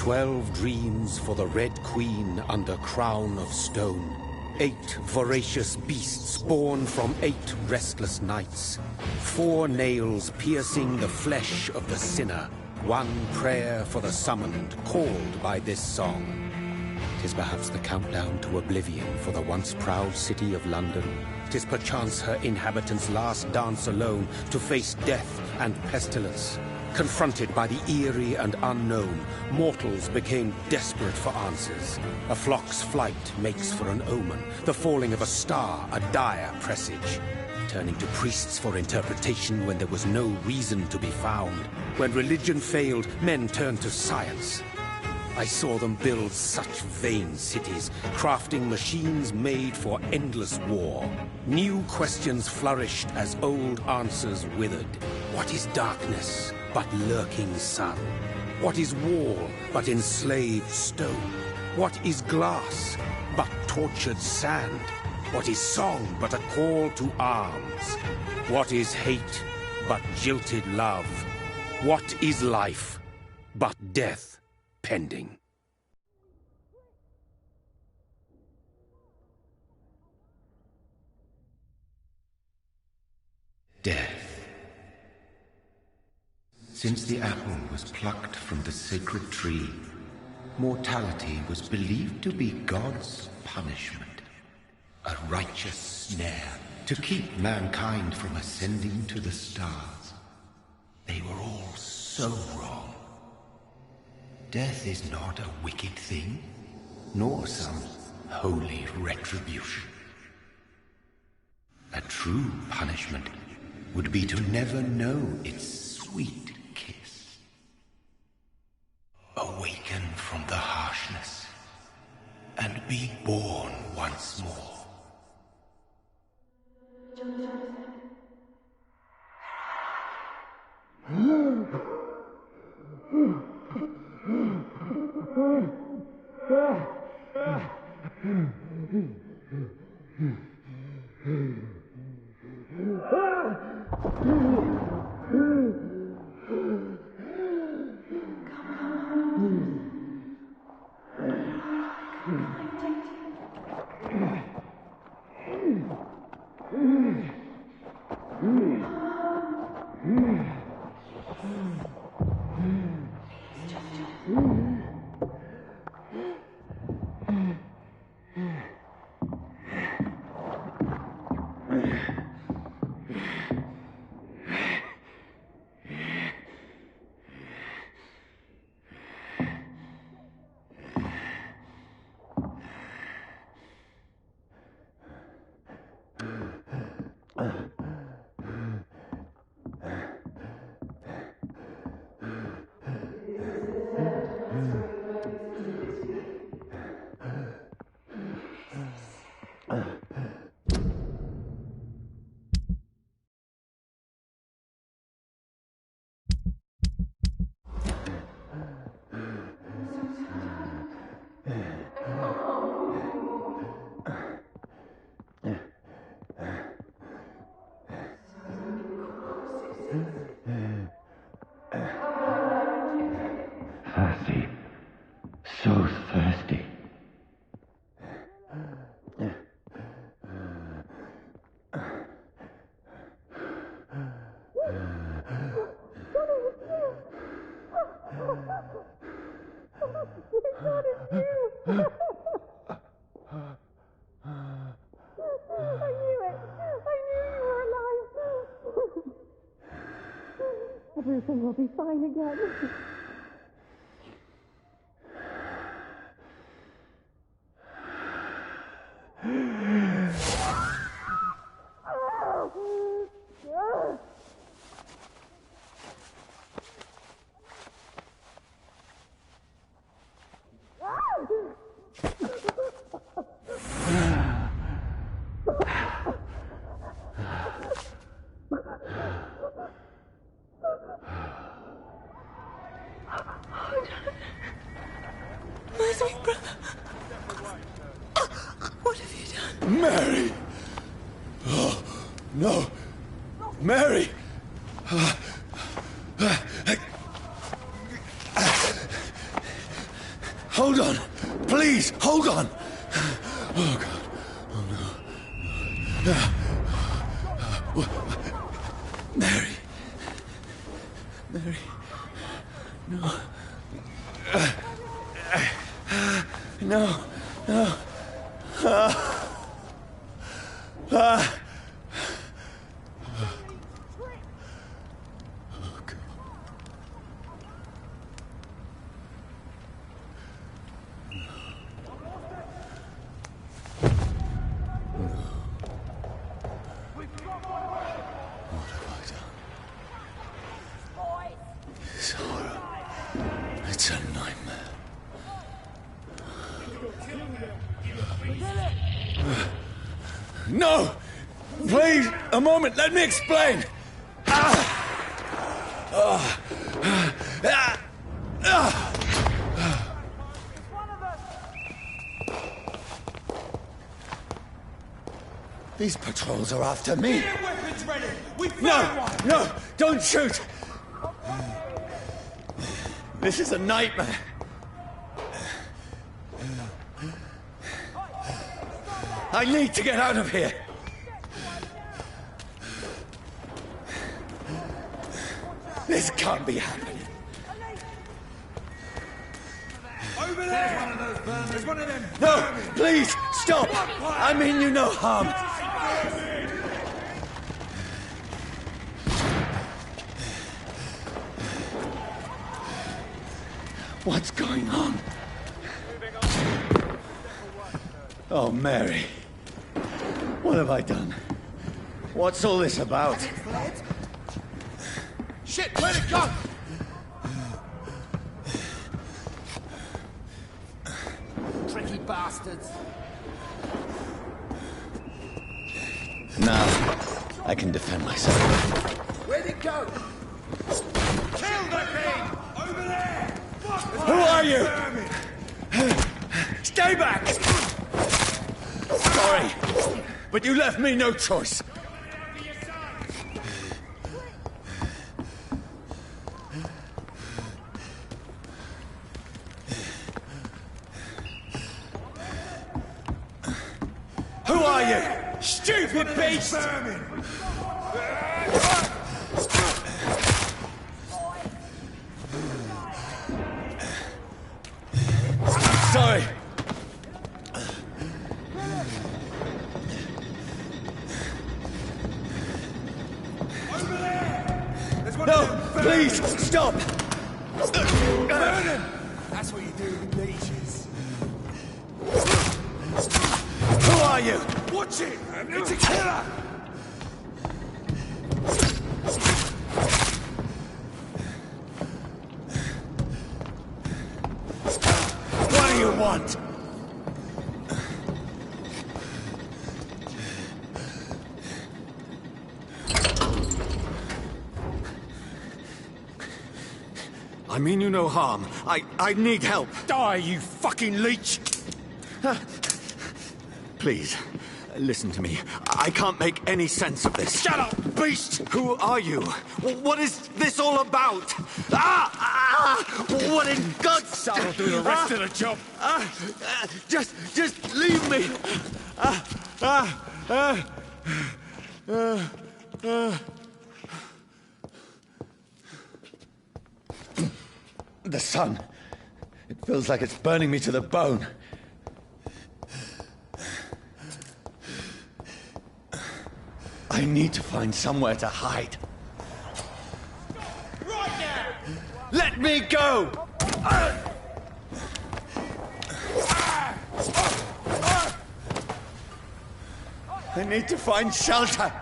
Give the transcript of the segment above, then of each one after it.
12 dreams for the Red Queen under crown of stone. 8 voracious beasts born from 8 restless nights. 4 nails piercing the flesh of the sinner. 1 prayer for the summoned, called by this song. 'Tis perhaps the countdown to oblivion for the once proud city of London. 'Tis perchance her inhabitants' last dance alone to face death and pestilence. Confronted by the eerie and unknown, mortals became desperate for answers. A flock's flight makes for an omen, the falling of a star a dire presage. Turning to priests for interpretation when there was no reason to be found. When religion failed, men turned to science. I saw them build such vain cities, crafting machines made for endless war. New questions flourished as old answers withered. What is darkness but lurking sun? What is wall but enslaved stone? What is glass but tortured sand? What is song but a call to arms? What is hate but jilted love? What is life but death pending? Death. Since the apple was plucked from the sacred tree, mortality was believed to be God's punishment, a righteous snare to keep mankind from ascending to the stars. They were all so wrong. Death is not a wicked thing, nor some holy retribution. A true punishment would be to never know its sweet kiss. Awaken from the harshness and be born once more. Thirsty. So thirsty. Everything will be fine again. What have you done? Mary! Oh, no! Mary! Please, hold on! Oh, God. Oh, no. Mary. Mary. No. No. No. It's a nightmare. No! Please, a moment, let me explain! These patrols are after me. Get your weapons ready! We found one! No, don't shoot! This is a nightmare. I need to get out of here. This can't be happening. Over there! There's one of them! No, please, stop! I mean you no harm. What's going on? Oh, Mary. What have I done? What's all this about? Shit, where'd it go? Tricky bastards. Now, I can defend myself. Where'd it go? Kill the thing! Over there! Who are you? Stay back! Sorry, but you left me no choice. Who are you? Stupid beast! Sorry. No, please, stop! Burn him! That's what you do with leeches. Who are you? Watch it! It's a killer! What do you want? I mean you no harm. I need help. Die, you fucking leech! Please, listen to me. I can't make any sense of this. Shut up, beast! Who are you? What is this all about? What in God's That'll do the rest of the job. Just leave me. The sun. It feels like it's burning me to the bone. I need to find somewhere to hide. Right now! Let me go! I need to find shelter.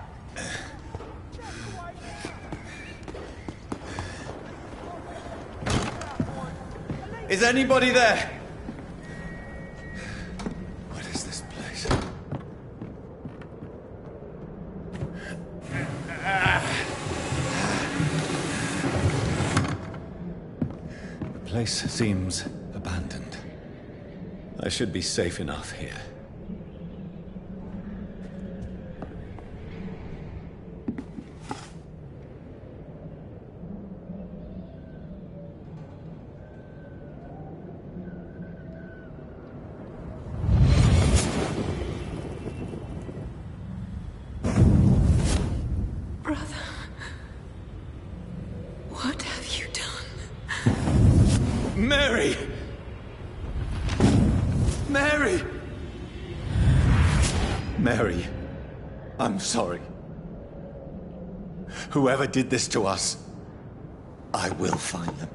Is anybody there? What is this place? The place seems abandoned. I should be safe enough here. Mary! Mary! Mary, I'm sorry. Whoever did this to us, I will find them.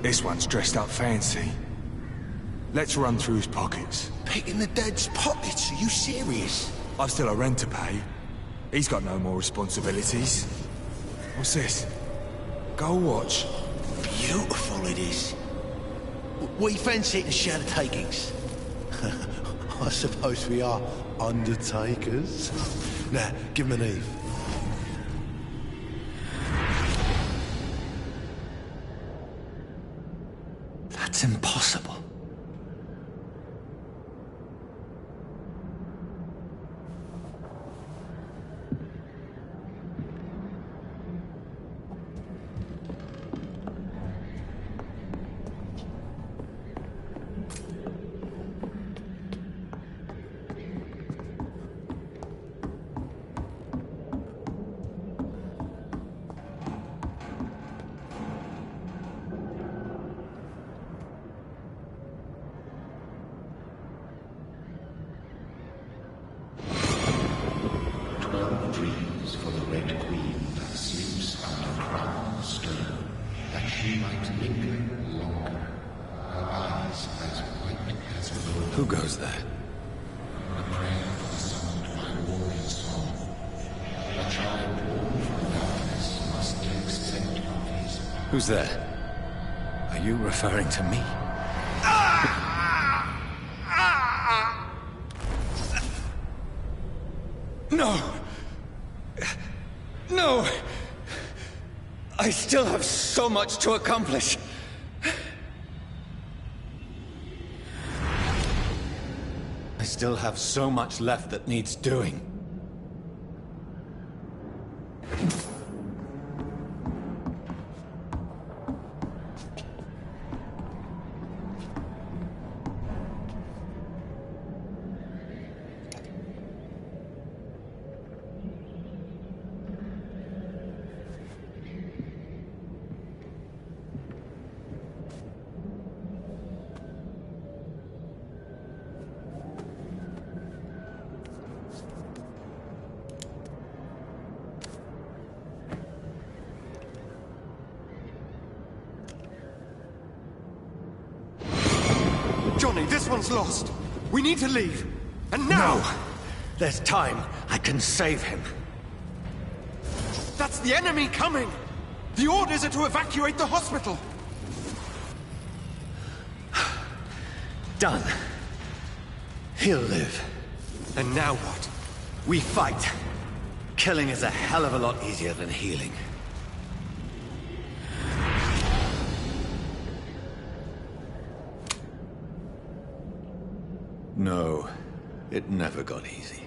This one's dressed up fancy. Let's run through his pockets. Picking the dead's pockets? Are you serious? I've still a rent to pay. He's got no more responsibilities. What's this? Gold watch. Beautiful it is. We fancy it to share the takings. I suppose we are undertakers. Now, give him an Eve. That's impossible. Dreams for the Red Queen that sleeps under crown of stone, that she might linger longer, her eyes as white as gold. Who goes there? A prayer for the summoned by warrior song. A child born from darkness must take scent of his power. Who's there? Are you referring to me? No! No! I still have so much to accomplish. I still have so much left that needs doing. Johnny, this one's lost. We need to leave. And now! No! There's time. I can save him. That's the enemy coming! The orders are to evacuate the hospital! Done. He'll live. And now what? We fight. Killing is a hell of a lot easier than healing. No, it never got easy.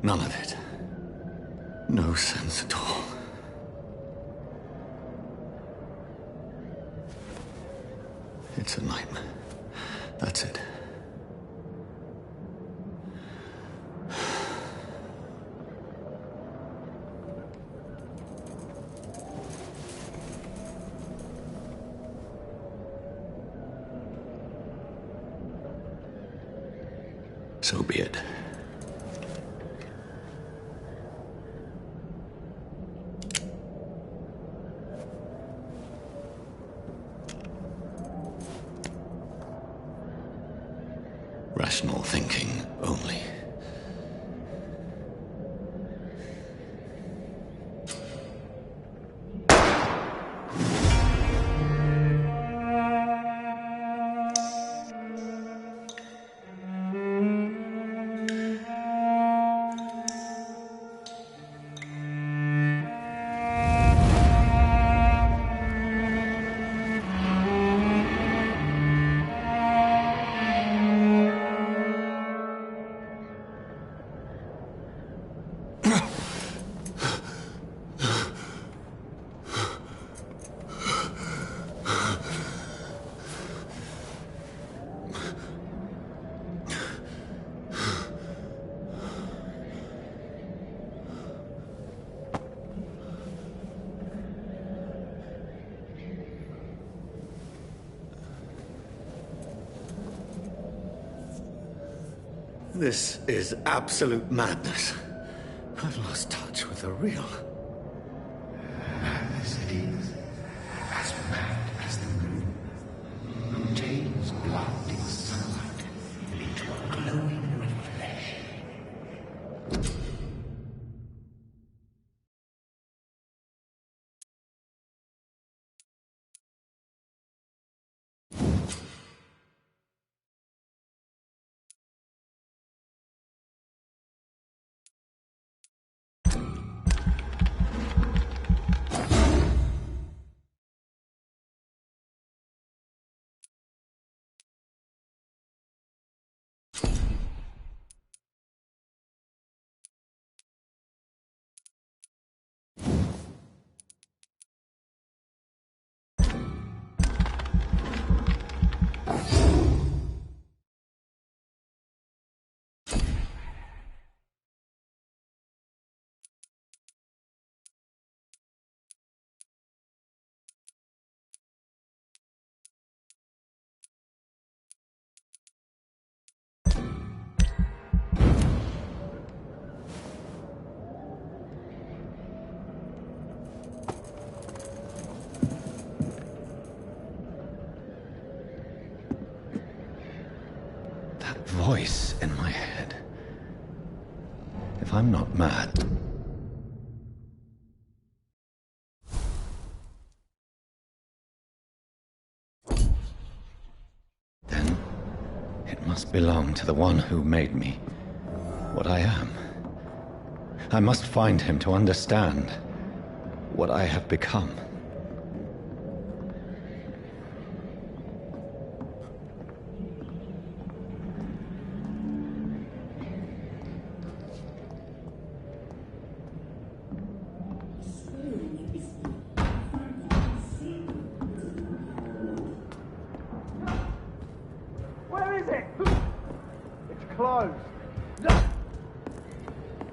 None of it. No sense at all. It's a nightmare. That's it. So be it. Rational thinking only. This is absolute madness. I've lost touch with the real. Madness it is, as mad as the moon, who changes blinding sunlight into a glowing reflection. Voice in my head. If I'm not mad, then it must belong to the one who made me what I am. I must find him to understand what I have become.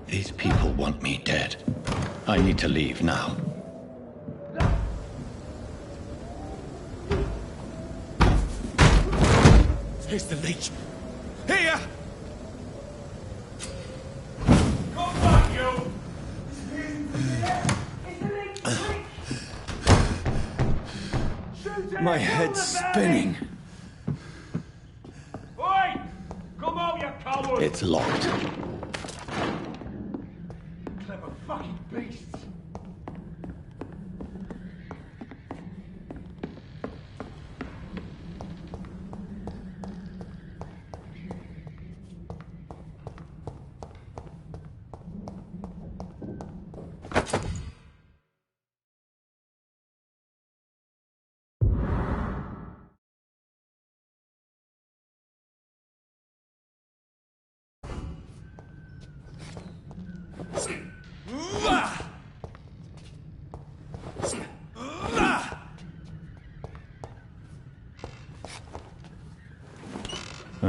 These people want me dead. I need to leave now. Here's the leech. Here! Come back, you! My head's spinning. Oi! Come out, you coward! It's locked. Clever fucking beasts!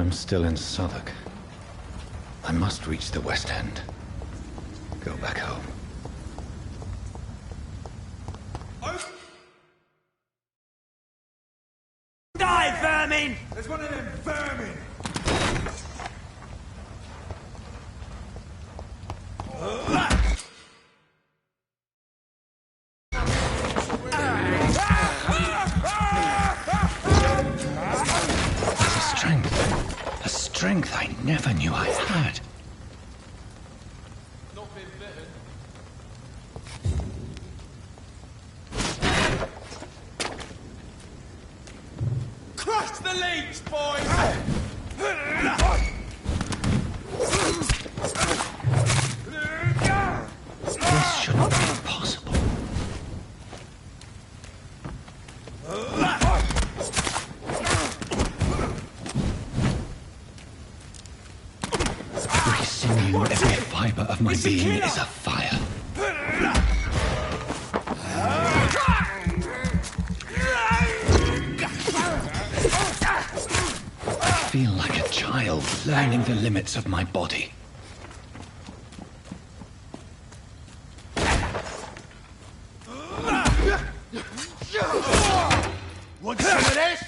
I'm still in Southwark. I must reach the West End. Go back home. Die, vermin! There's one of them vermin! A strength I never knew I had. Not been bitten. Crush the leech, boys! This shouldn't be possible. Every sinew, every fiber of my being is afire. I feel like a child learning the limits of my body. Want some of this?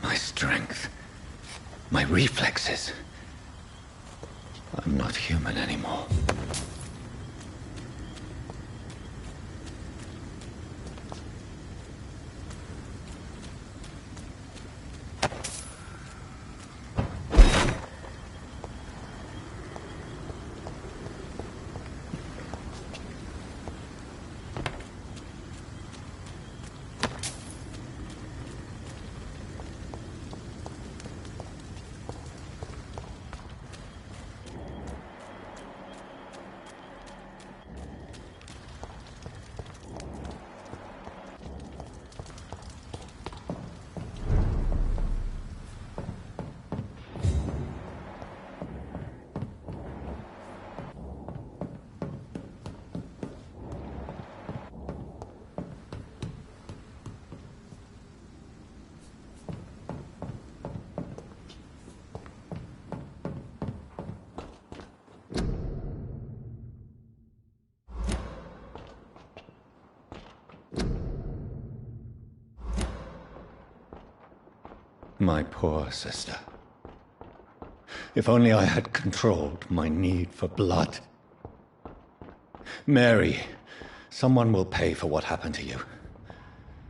My strength, my reflexes. I'm not human anymore. My poor sister. If only I had controlled my need for blood. Mary, someone will pay for what happened to you.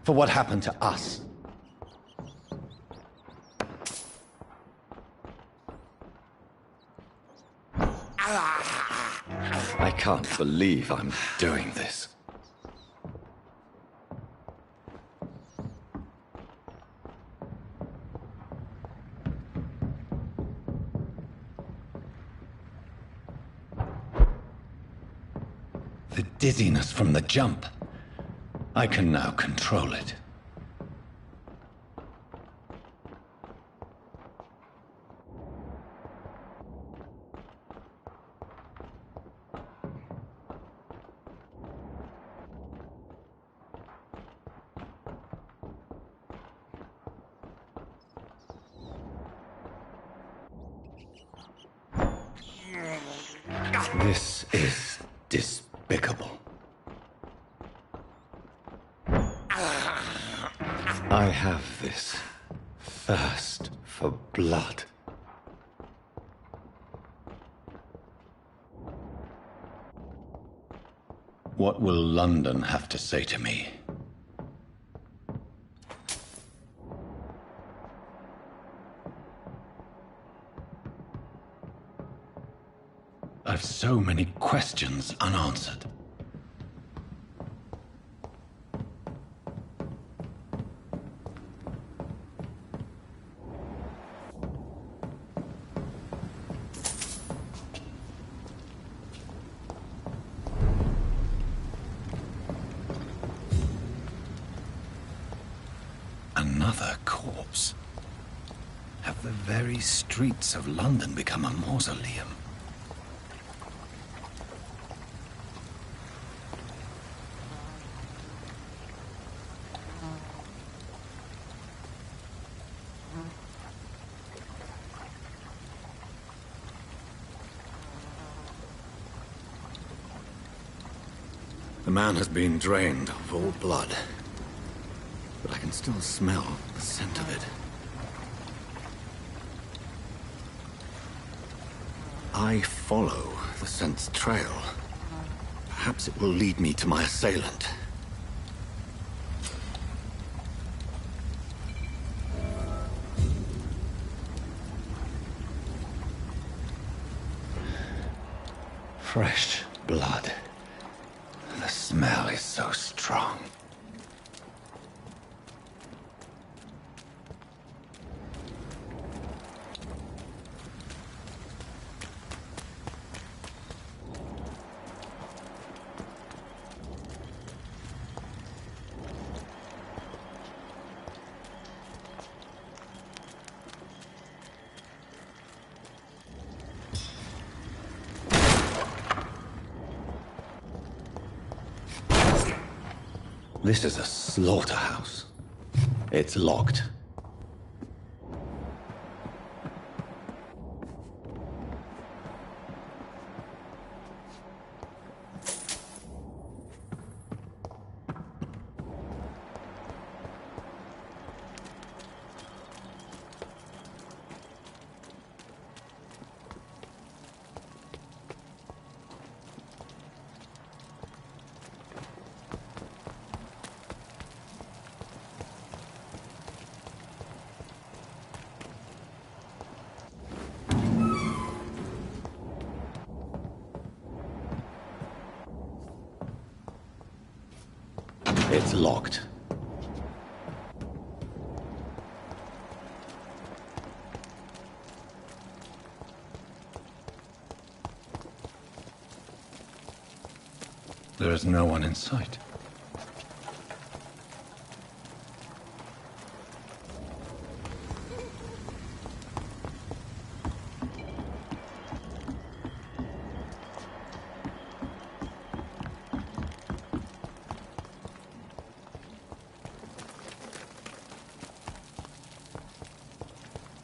For what happened to us. I can't believe I'm doing this. The dizziness from the jump. I can now control it. This is despicable. I have this thirst for blood. What will London have to say to me? I've so many questions unanswered. Another corpse. Have the very streets of London become a mausoleum? The man has been drained of all blood, but I can still smell the scent of it. I follow the scent's trail. Perhaps it will lead me to my assailant. Fresh blood. The smell is so strong. This is a slaughterhouse. It's locked. It's locked. There is no one in sight.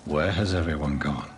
Where has everyone gone?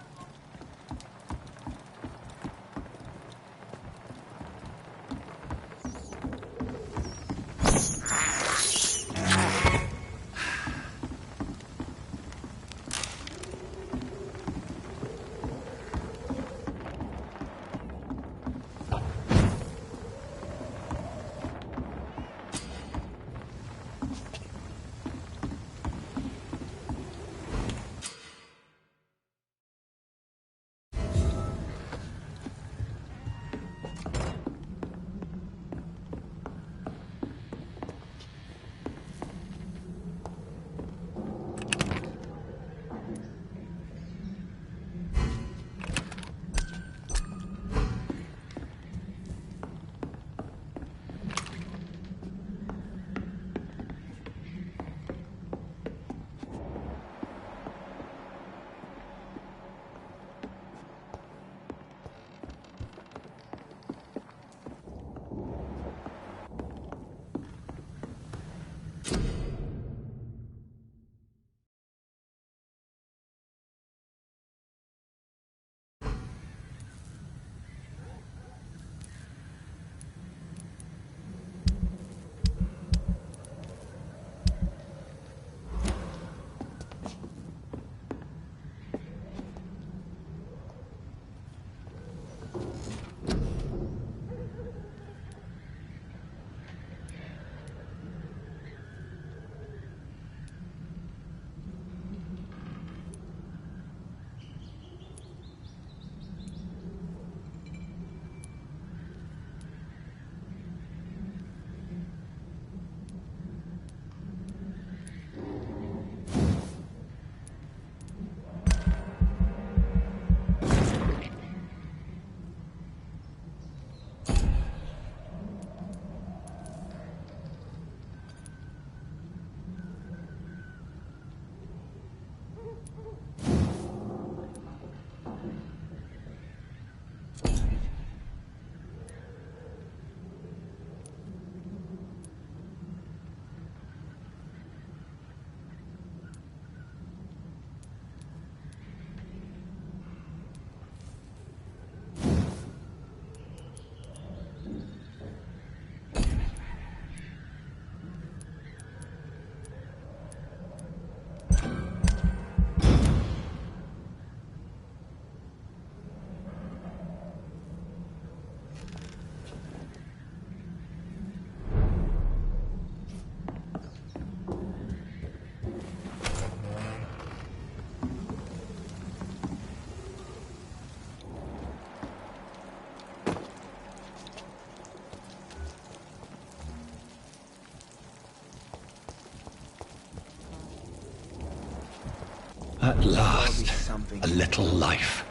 At last, a little life.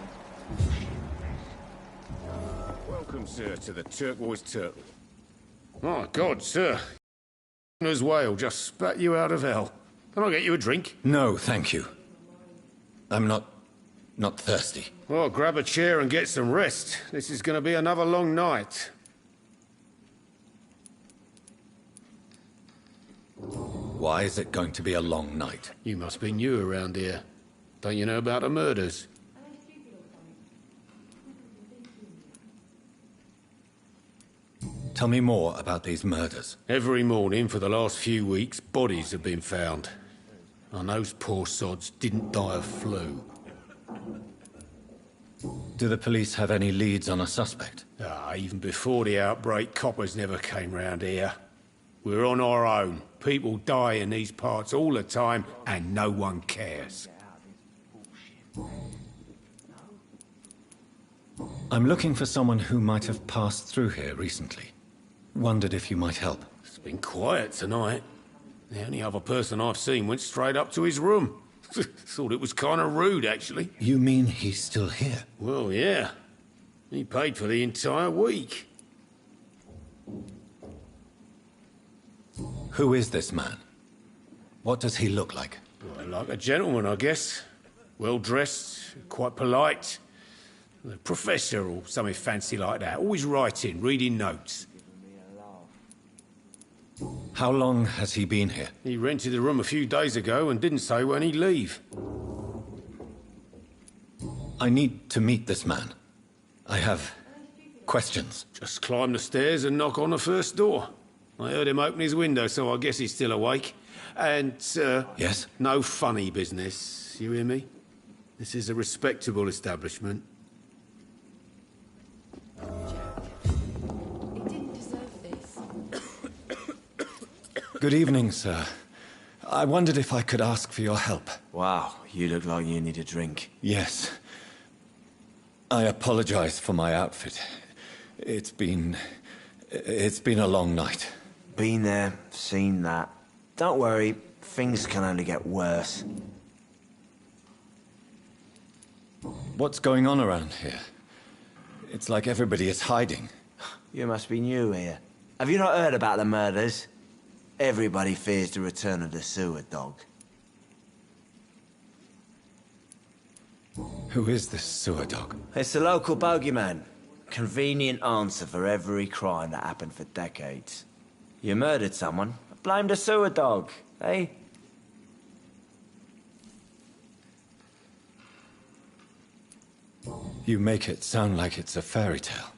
Welcome, sir, to the Turquoise Turtle. My God, sir. As whale just spat you out of hell. Can I get you a drink? No, thank you. I'm not thirsty. Well, grab a chair and get some rest. This is going to be another long night. Why is it going to be a long night? You must be new around here. Don't you know about the murders? Tell me more about these murders. Every morning for the last few weeks, bodies have been found. And those poor sods didn't die of flu. Do the police have any leads on a suspect? Even before the outbreak, coppers never came round here. We're on our own. People die in these parts all the time, and no one cares. I'm looking for someone who might have passed through here recently. Wondered if you might help. It's been quiet tonight. The only other person I've seen went straight up to his room. Thought it was kind of rude, actually. You mean he's still here? Well, yeah. He paid for the entire week. Who is this man? What does he look like? Well, like a gentleman, I guess. Well-dressed, quite polite. A professor or something fancy like that. Always writing, reading notes. How long has he been here? He rented the room a few days ago and didn't say when he'd leave. I need to meet this man. I have questions. Just climb the stairs and knock on the first door. I heard him open his window, so I guess he's still awake. And, sir... Yes? No funny business, you hear me? This is a respectable establishment. Good evening, sir. I wondered if I could ask for your help. Wow, you look like you need a drink. Yes. I apologize for my outfit. It's been a long night. Been there, seen that. Don't worry, things can only get worse. What's going on around here? It's like everybody is hiding. You must be new here. Have you not heard about the murders? Everybody fears the return of the sewer dog. Who is this sewer dog? It's the local bogeyman. Convenient answer for every crime that happened for decades. You murdered someone, blame the sewer dog, eh? You make it sound like it's a fairy tale.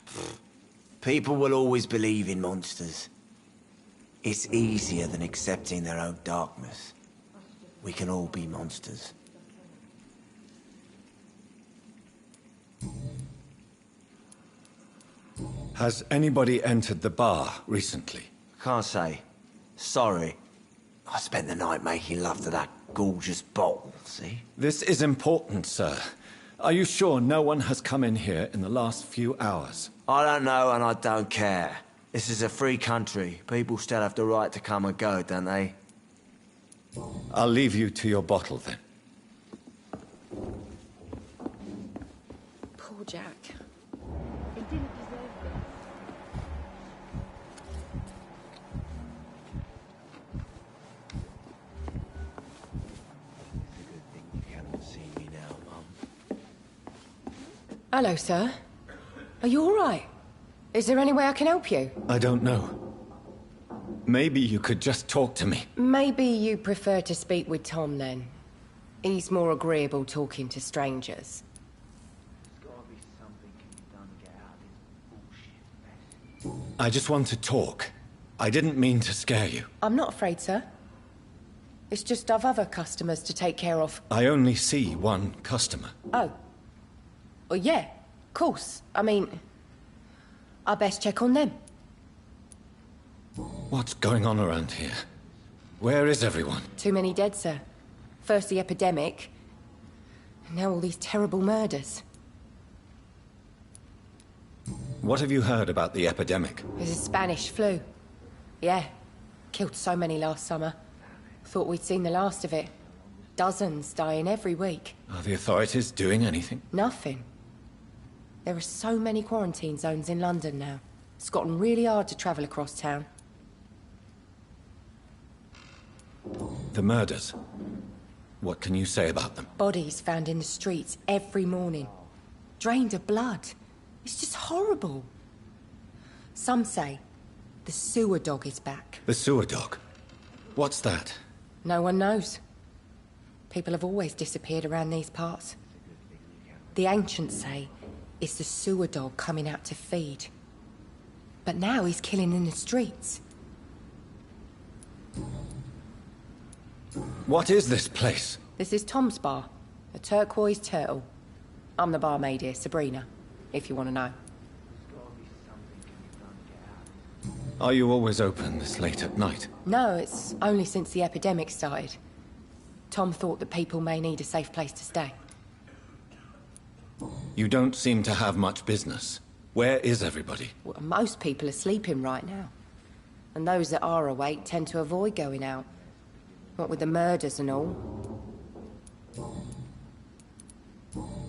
People will always believe in monsters. It's easier than accepting their own darkness. We can all be monsters. Has anybody entered the bar recently? Can't say. Sorry. I spent the night making love to that gorgeous bottle, see? This is important, sir. Are you sure no one has come in here in the last few hours? I don't know and I don't care. This is a free country. People still have the right to come and go, don't they? I'll leave you to your bottle, then. Poor Jack. He didn't deserve this. It's a good thing you cannot see me now, Mum. Hello, sir. Are you all right? Is there any way I can help you? I don't know. Maybe you could just talk to me. Maybe you prefer to speak with Tom, then. He's more agreeable talking to strangers. There's gotta be something can be done to get out of this bullshit mess. I just want to talk. I didn't mean to scare you. I'm not afraid, sir. It's just I've other customers to take care of. I only see one customer. Oh. Well, yeah, of course. I mean, I best check on them. What's going on around here? Where is everyone? Too many dead, sir. First the epidemic, and now all these terrible murders. What have you heard about the epidemic? There's a Spanish flu. Yeah, killed so many last summer. Thought we'd seen the last of it. Dozens dying every week. Are the authorities doing anything? Nothing. There are so many quarantine zones in London now. It's gotten really hard to travel across town. The murders. What can you say about them? Bodies found in the streets every morning. Drained of blood. It's just horrible. Some say the sewer dog is back. The sewer dog? What's that? No one knows. People have always disappeared around these parts. The ancients say it's the sewer dog coming out to feed. But now he's killing in the streets. What is this place? This is Tom's bar, a turquoise turtle. I'm the barmaid here, Sabrina, if you want to know. Are you always open this late at night? No, it's only since the epidemic started. Tom thought that people may need a safe place to stay. You don't seem to have much business. Where is everybody? Well, most people are sleeping right now. And those that are awake tend to avoid going out. What with the murders and all.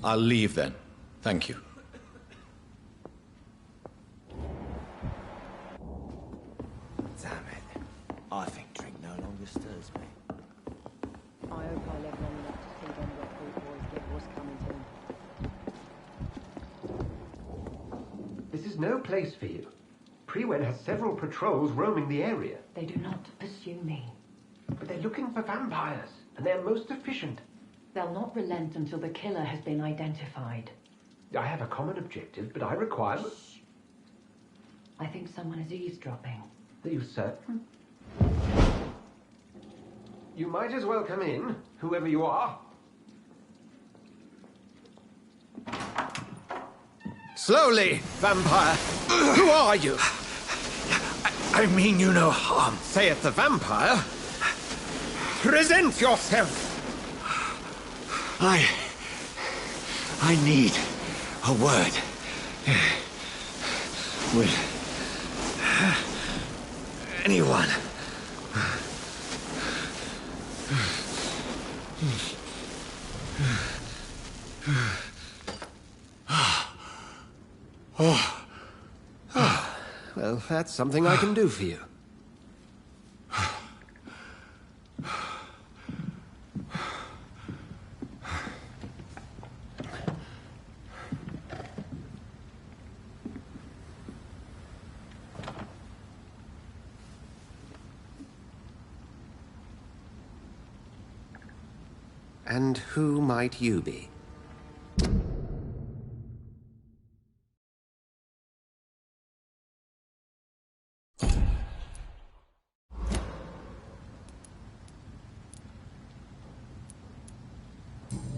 I'll leave then. Thank you. Damn it. I think drink no longer stirs me. I hope I live long enough to see them Red boys get what's coming to them. This is no place for you. Prewen has several patrols roaming the area. They do not pursue me. But they're looking for vampires, and they're most efficient. They'll not relent until the killer has been identified. I have a common objective, but I require... I think someone is eavesdropping. Are you certain? You might as well come in, whoever you are. Slowly, vampire. Who are you? I mean you no harm. Saith the vampire. Present yourself. I need a word with anyone. Well, that's something I can do for you. And who might you be?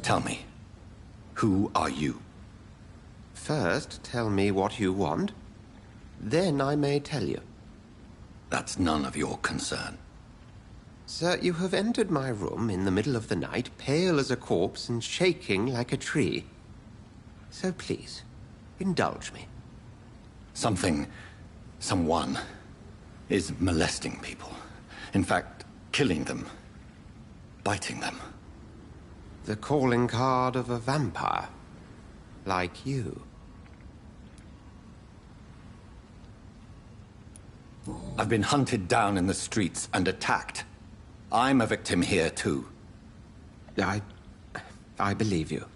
Tell me, who are you? First, tell me what you want. Then I may tell you. That's none of your concern. Sir, you have entered my room in the middle of the night, pale as a corpse and shaking like a tree. So please, indulge me. Someone is molesting people. In fact, killing them. Biting them. The calling card of a vampire. Like you. I've been hunted down in the streets and attacked. I'm a victim here, too. I believe you.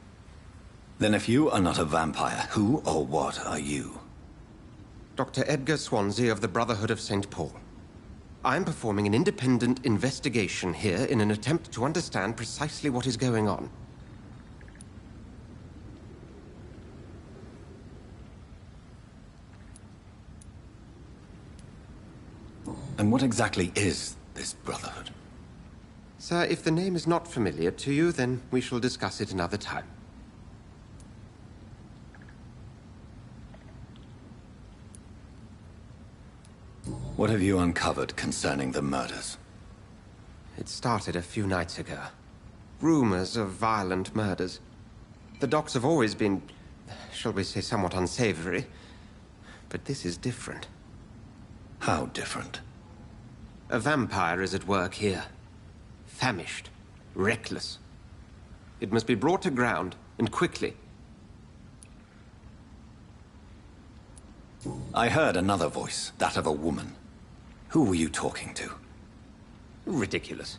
Then if you are not a vampire, who or what are you? Dr. Edgar Swansea of the Brotherhood of St. Paul. I'm performing an independent investigation here in an attempt to understand precisely what is going on. And what exactly is this Brotherhood? Sir, if the name is not familiar to you, then we shall discuss it another time. What have you uncovered concerning the murders? It started a few nights ago. Rumors of violent murders. The docks have always been, shall we say, somewhat unsavory. But this is different. How different? A vampire is at work here. Famished. reckless. It must be brought to ground, and quickly. I heard another voice, that of a woman. Who were you talking to? Ridiculous.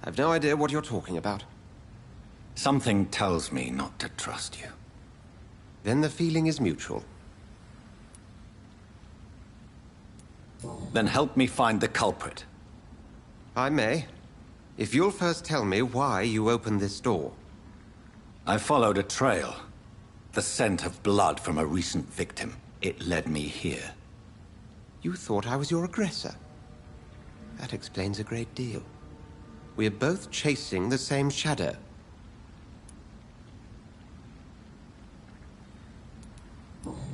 I've no idea what you're talking about. Something tells me not to trust you. Then the feeling is mutual. Then help me find the culprit. I may, if you'll first tell me why you opened this door. I followed a trail. The scent of blood from a recent victim. It led me here. You thought I was your aggressor. That explains a great deal. We're both chasing the same shadow.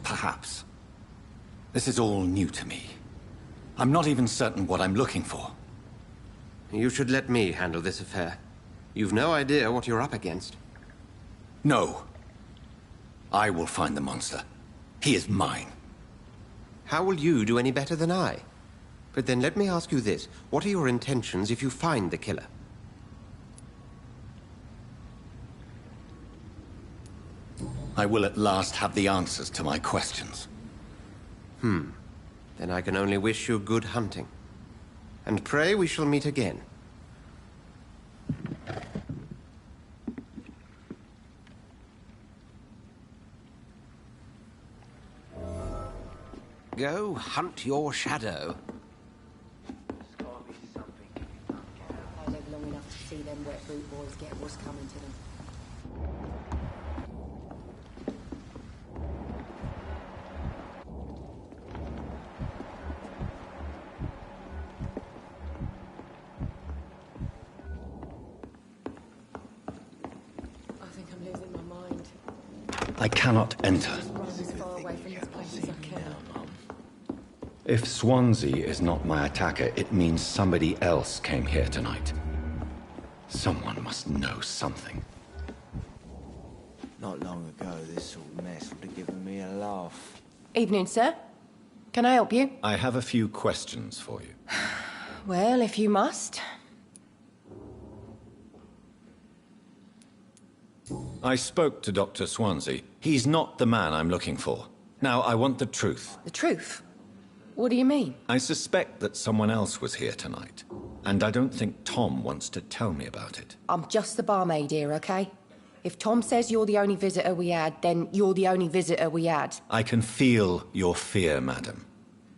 Perhaps. This is all new to me. I'm not even certain what I'm looking for. You should let me handle this affair. You've no idea what you're up against. No. I will find the monster. He is mine. How will you do any better than I? But then let me ask you this. What are your intentions if you find the killer? I will at last have the answers to my questions. Then I can only wish you good hunting. And pray we shall meet again. Go hunt your shadow. I live long enough to see them wet boot boys get what's coming to them. I think I'm losing my mind. I cannot enter. Run as far away from this place as I can. If Swansea is not my attacker, it means somebody else came here tonight. Someone must know something. Not long ago, this sort of mess would have given me a laugh. Evening, sir. Can I help you? I have a few questions for you. Well, if you must. I spoke to Dr. Swansea. He's not the man I'm looking for. Now, I want the truth. The truth? What do you mean? I suspect that someone else was here tonight. And I don't think Tom wants to tell me about it. I'm just the barmaid here, okay? If Tom says you're the only visitor we had, then you're the only visitor we had. I can feel your fear, madam.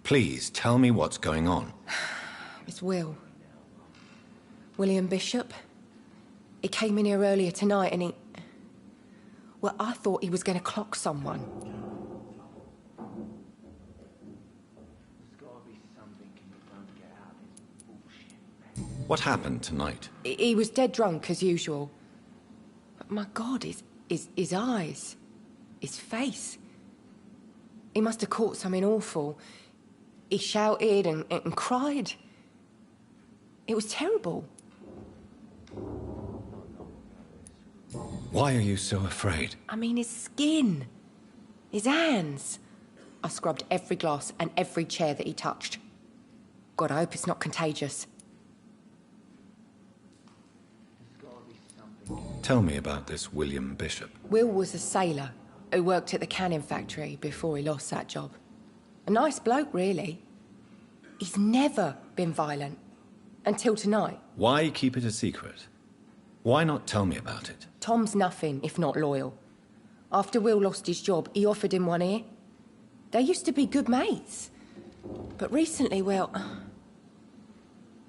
Please, tell me what's going on. It's Will. William Bishop. He came in here earlier tonight and he... Well, I thought he was going to clock someone. What happened tonight? He was dead drunk, as usual. But my God, his eyes. His face. He must have caught something awful. He shouted and cried. It was terrible. Why are you so afraid? I mean, his skin. His hands. I scrubbed every glass and every chair that he touched. God, I hope it's not contagious. Tell me about this William Bishop. Will was a sailor who worked at the canning factory before he lost that job. A nice bloke, really. He's never been violent. Until tonight. Why keep it a secret? Why not tell me about it? Tom's nothing if not loyal. After Will lost his job, he offered him one ear. They used to be good mates. But recently, well...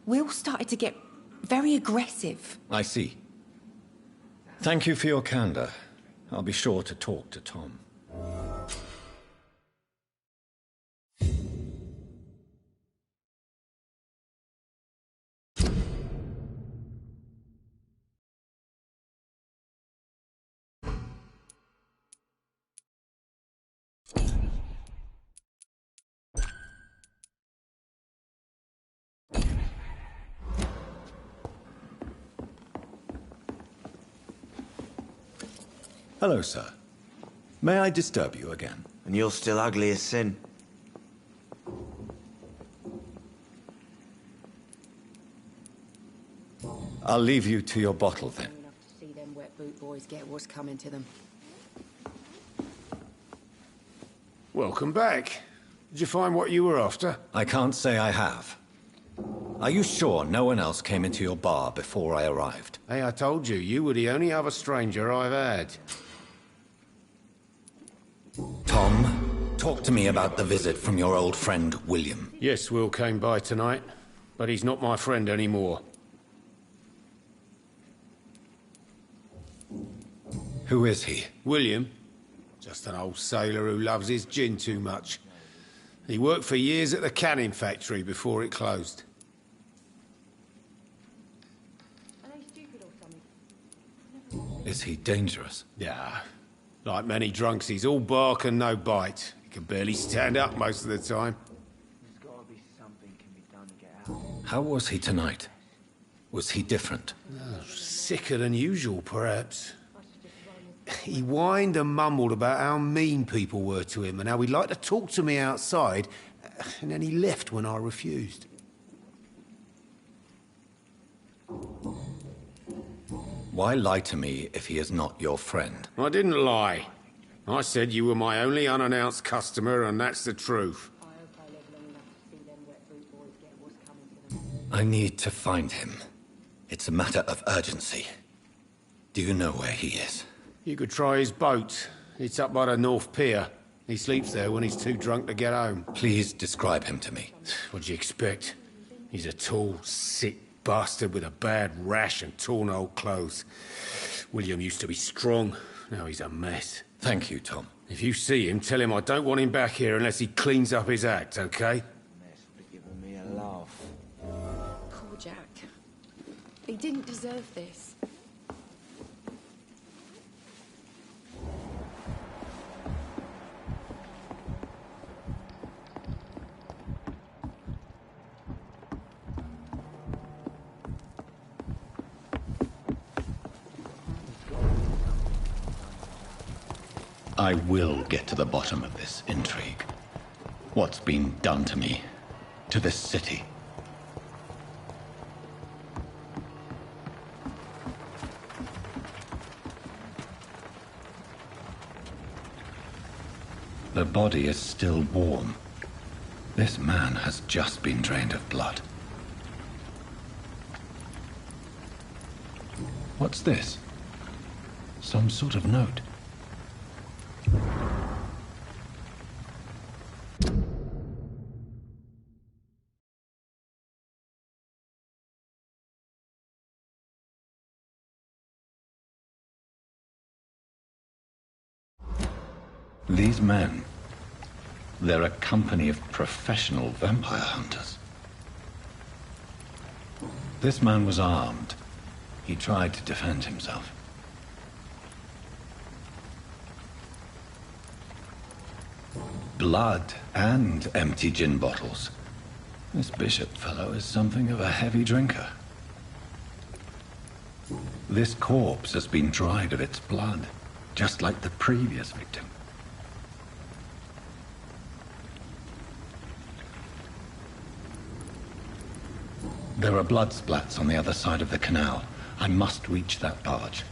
Will started to get very aggressive. I see. Thank you for your candor. I'll be sure to talk to Tom. Hello, sir. May I disturb you again? And you're still ugly as sin. I'll leave you to your bottle then. Enough to see them wet boot boys get what's coming to them. Welcome back. Did you find what you were after? I can't say I have. Are you sure no one else came into your bar before I arrived? Hey, I told you, you were the only other stranger I've had. Tom, talk to me about the visit from your old friend, William. Yes, Will came by tonight, but he's not my friend anymore. Who is he? William? Just an old sailor who loves his gin too much. He worked for years at the canning factory before it closed. Is he dangerous? Yeah. Like many drunks, he's all bark and no bite. He can barely stand up most of the time. There's gotta be something can be done to get out. How was he tonight? Was he different? Sicker than usual, perhaps. He whined and mumbled about how mean people were to him and how he'd like to talk to me outside, and then he left when I refused. Why lie to me if he is not your friend? I didn't lie. I said you were my only unannounced customer, and that's the truth. I need to find him. It's a matter of urgency. Do you know where he is? You could try his boat. It's up by the North Pier. He sleeps there when he's too drunk to get home. Please describe him to me. What'd you expect? He's a tall, sick bastard with a bad rash and torn old clothes. William used to be strong. Now he's a mess. Thank you, Tom. If you see him, tell him I don't want him back here unless he cleans up his act, okay? Mess for giving me a laugh. Poor Jack. He didn't deserve this. I will get to the bottom of this intrigue. What's been done to me, to this city. The body is still warm. This man has just been drained of blood. What's this? Some sort of note. These men, they're a company of professional vampire hunters. This man was armed. He tried to defend himself. Blood and empty gin bottles. This bishop fellow is something of a heavy drinker. This corpse has been dried of its blood, just like the previous victim. There are blood splats on the other side of the canal. I must reach that barge.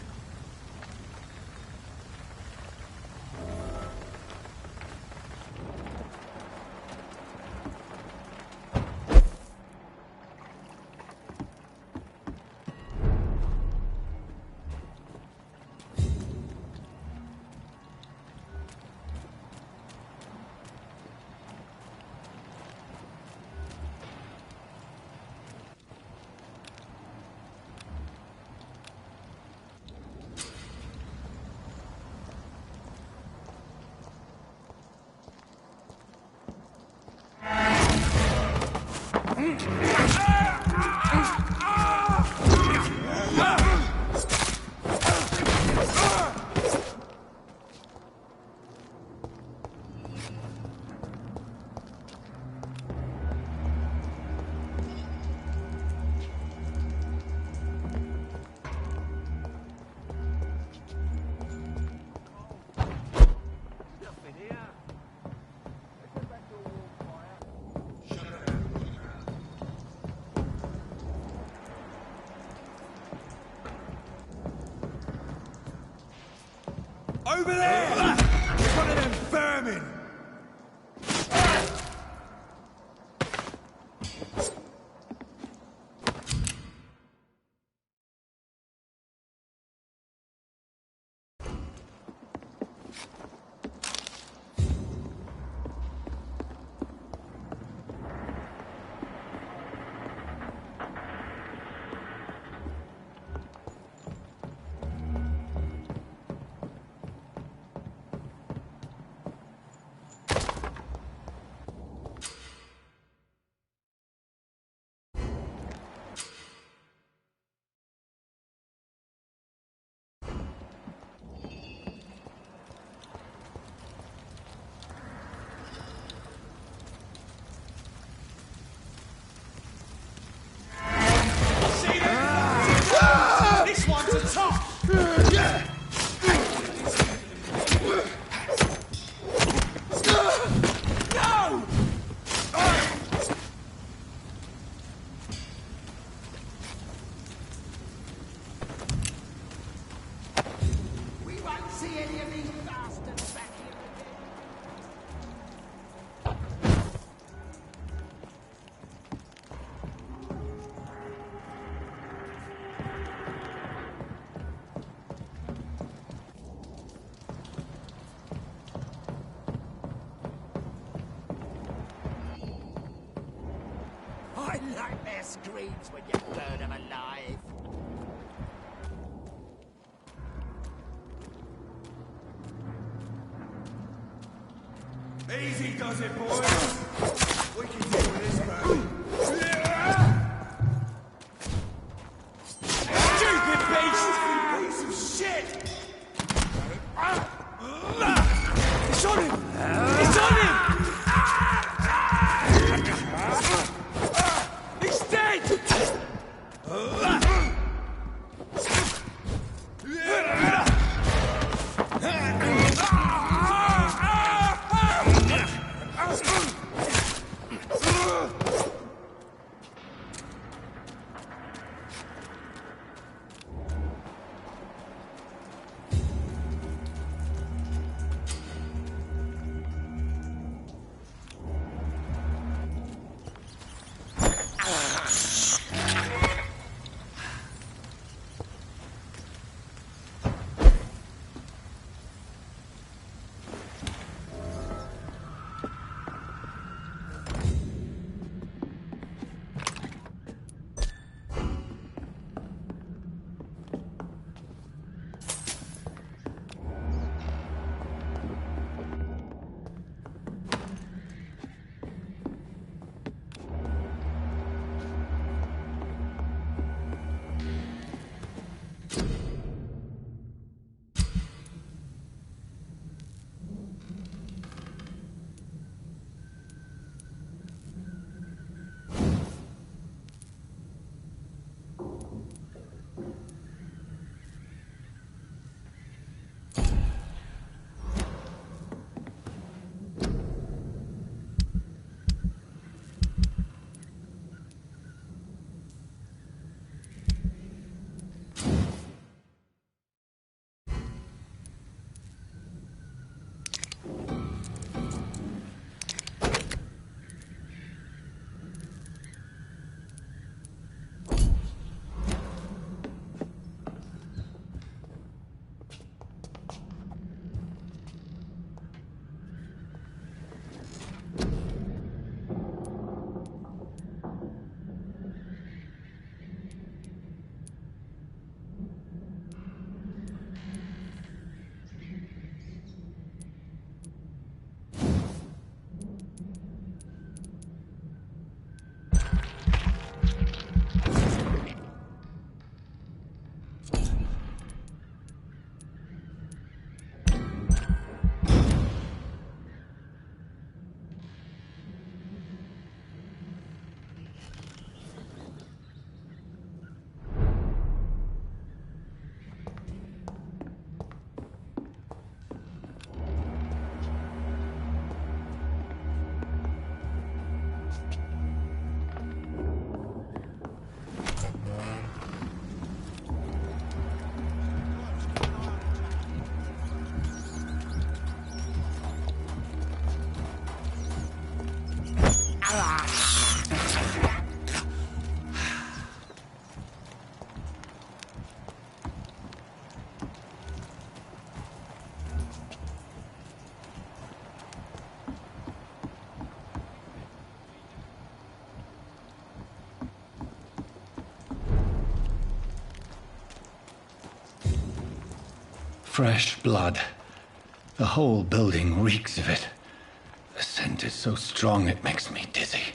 Over there! It's one of them vermin! Nightmare screams when you burn them alive. Easy does it, boys. We can deal with this, man. Stupid beast! Piece of shit! It's on him! It's on him! He's dead! Fresh blood. The whole building reeks of it. The scent is so strong it makes me dizzy.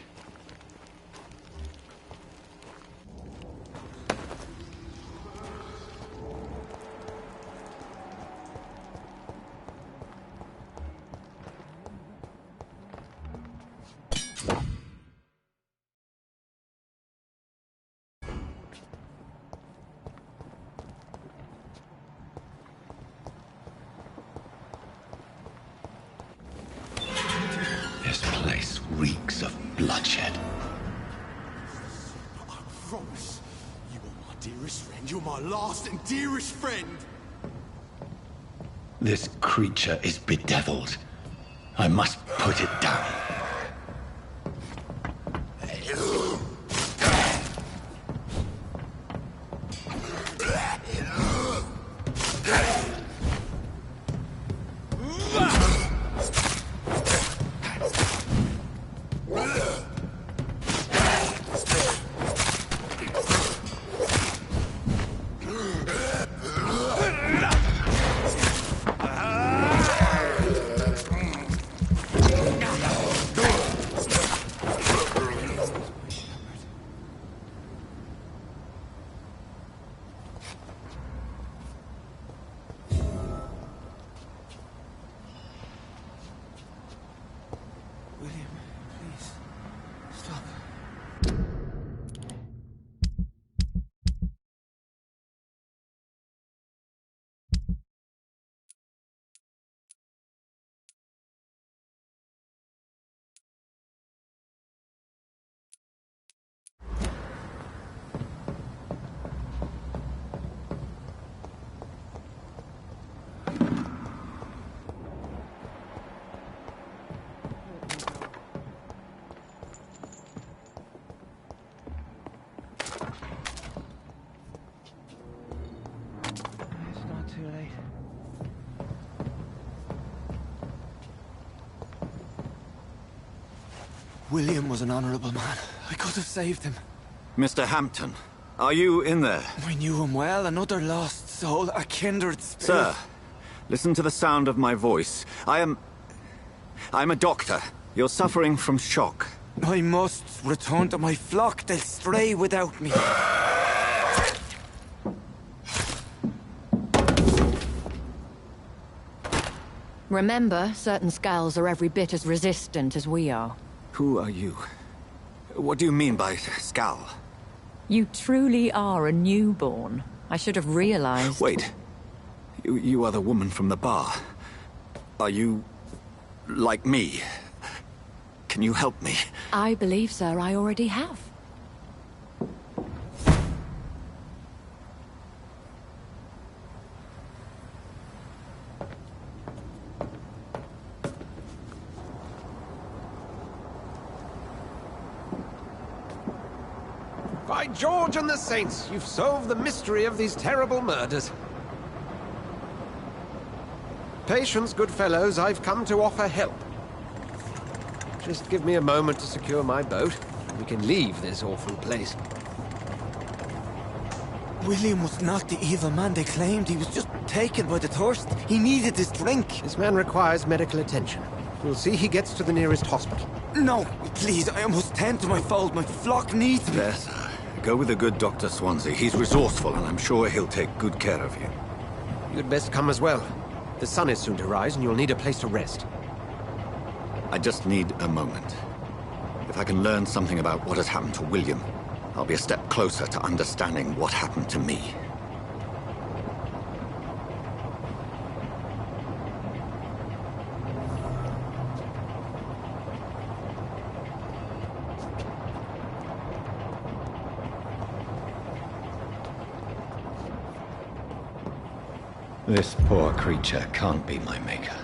This place reeks of bloodshed. I promise, you are my dearest friend. You're my last and dearest friend. This creature is bedeviled. I must put it down. William was an honorable man. I could have saved him. Mr. Hampton, are you in there? I knew him well, another lost soul, a kindred spirit. Sir, listen to the sound of my voice. I'm a doctor. You're suffering from shock. I must return to my flock. They'll stray without me. Remember, certain skulls are every bit as resistant as we are. Who are you? What do you mean by Skal? You truly are a newborn. I should have realized. Wait. You are the woman from the bar. Are you... like me? Can you help me? I believe, sir, I already have. By George and the Saints, you've solved the mystery of these terrible murders. Patience, good fellows, I've come to offer help. Just give me a moment to secure my boat, and we can leave this awful place. William was not the evil man they claimed. He was just taken by the thirst. He needed this drink. This man requires medical attention. We'll see he gets to the nearest hospital. No, please, I must tend to my fold. My flock needs me. Yes, sir. Go with the good Dr. Swansea. He's resourceful, and I'm sure he'll take good care of you. You'd best come as well. The sun is soon to rise, and you'll need a place to rest. I just need a moment. If I can learn something about what has happened to William, I'll be a step closer to understanding what happened to me. This poor creature can't be my maker.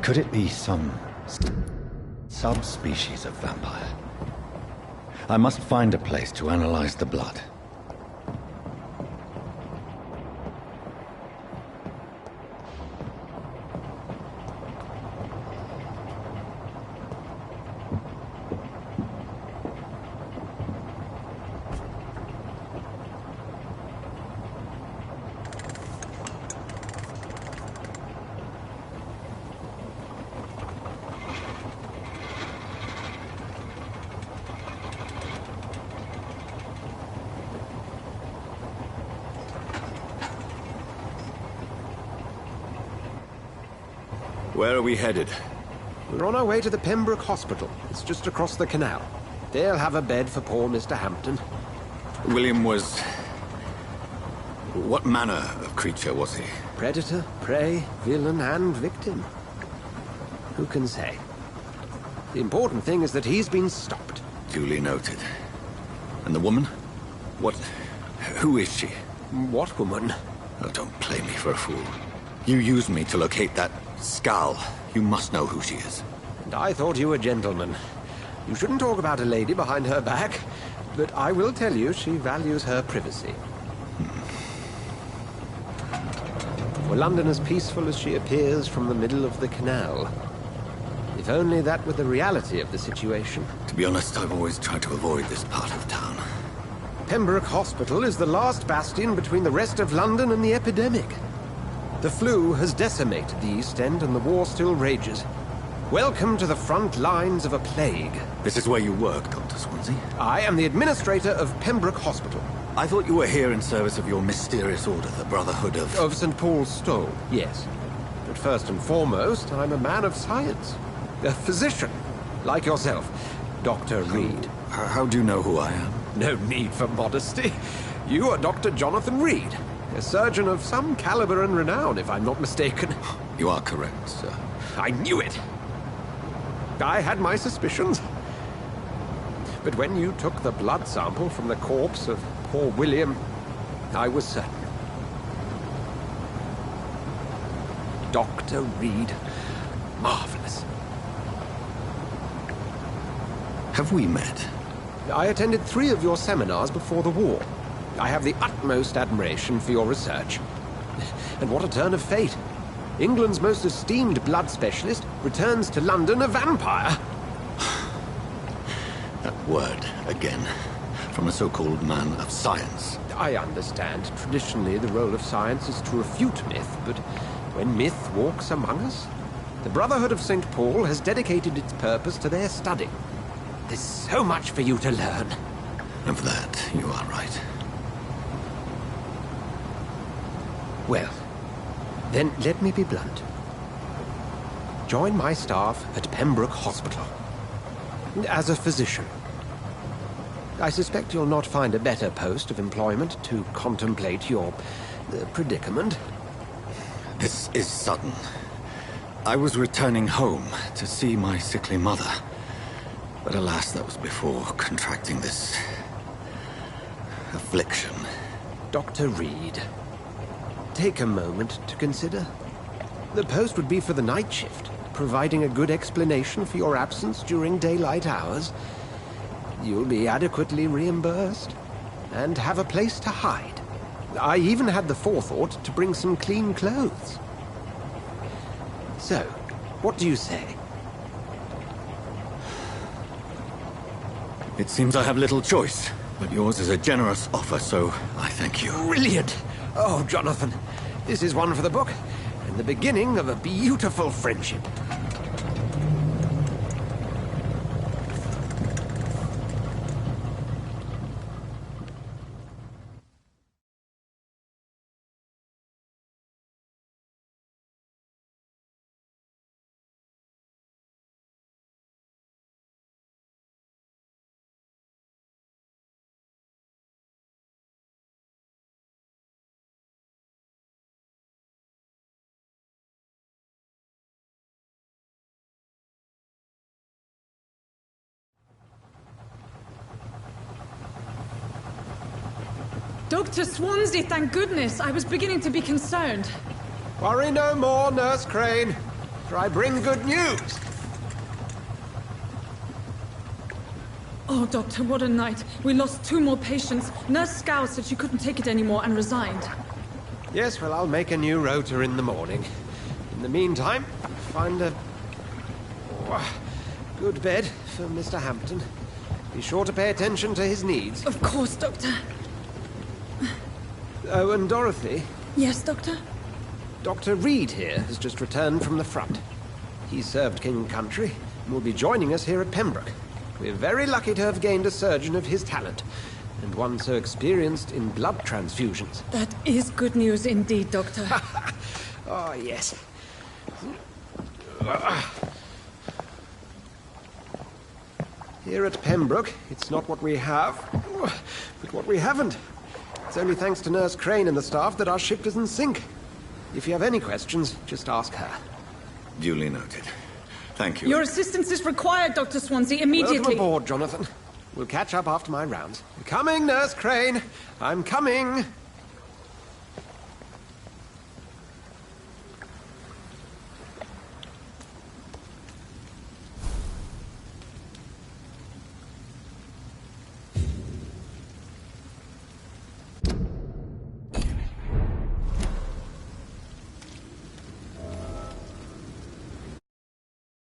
Could it be some subspecies of vampire? I must find a place to analyze the blood. Where are we headed? We're on our way to the Pembroke Hospital. It's just across the canal. They'll have a bed for poor Mr. Hampton. William was... What manner of creature was he? Predator, prey, villain, and victim. Who can say? The important thing is that he's been stopped. Duly noted. And the woman? What... Who is she? What woman? Oh, don't play me for a fool. You used me to locate that skull. You must know who she is. And I thought you a gentleman. You shouldn't talk about a lady behind her back, but I will tell you she values her privacy. Were London as peaceful as she appears from the middle of the canal? If only that were the reality of the situation. To be honest, I've always tried to avoid this part of town. Pembroke Hospital is the last bastion between the rest of London and the epidemic. The flu has decimated the East End and the war still rages. Welcome to the front lines of a plague. This is where you work, Dr. Swansea? I am the administrator of Pembroke Hospital. I thought you were here in service of your mysterious order, the Brotherhood of... Of St. Paul's Stole, yes. But first and foremost, I'm a man of science. A physician, like yourself, Dr. Reed. How do you know who I am? No need for modesty. You are Dr. Jonathan Reed, a surgeon of some caliber and renown, if I'm not mistaken. You are correct, sir. I knew it! I had my suspicions. But when you took the blood sample from the corpse of poor William, I was certain. Dr. Reed. Marvelous. Have we met? I attended 3 of your seminars before the war. I have the utmost admiration for your research. And what a turn of fate. England's most esteemed blood specialist returns to London a vampire. That word, again. From a so-called man of science. I understand. Traditionally, the role of science is to refute myth, but when myth walks among us, the Brotherhood of St. Paul has dedicated its purpose to their study. There's so much for you to learn. And for that, you are right. Well, then let me be blunt. Join my staff at Pembroke Hospital. As a physician. I suspect you'll not find a better post of employment to contemplate your predicament. This is sudden. I was returning home to see my sickly mother. But alas, that was before contracting this... affliction. Dr. Reed, take a moment to consider. The post would be for the night shift, providing a good explanation for your absence during daylight hours. You'll be adequately reimbursed, and have a place to hide. I even had the forethought to bring some clean clothes. So, what do you say? It seems I have little choice, but yours is a generous offer, so I thank you. Brilliant! Oh, Jonathan, this is one for the book, and the beginning of a beautiful friendship. Dr. Swansea, thank goodness. I was beginning to be concerned. Worry no more, Nurse Crane, for I bring good news. Oh, Doctor, what a night. We lost 2 more patients. Nurse Scow said she couldn't take it anymore and resigned. Yes, well, I'll make a new rota in the morning. In the meantime, find a... good bed for Mr. Hampton. Be sure to pay attention to his needs. Of course, Doctor. Oh, and Dorothy? Yes, Doctor? Dr. Reed here has just returned from the front. He served King and Country and will be joining us here at Pembroke. We're very lucky to have gained a surgeon of his talent, and one so experienced in blood transfusions. That is good news indeed, Doctor. Oh, yes. Here at Pembroke, it's not what we have, but what we haven't. It's only thanks to Nurse Crane and the staff that our ship doesn't sink. If you have any questions, just ask her. Duly noted. Thank you. Your assistance is required, Dr. Swansea, immediately. Welcome aboard, Jonathan. We'll catch up after my rounds. Coming, Nurse Crane. I'm coming.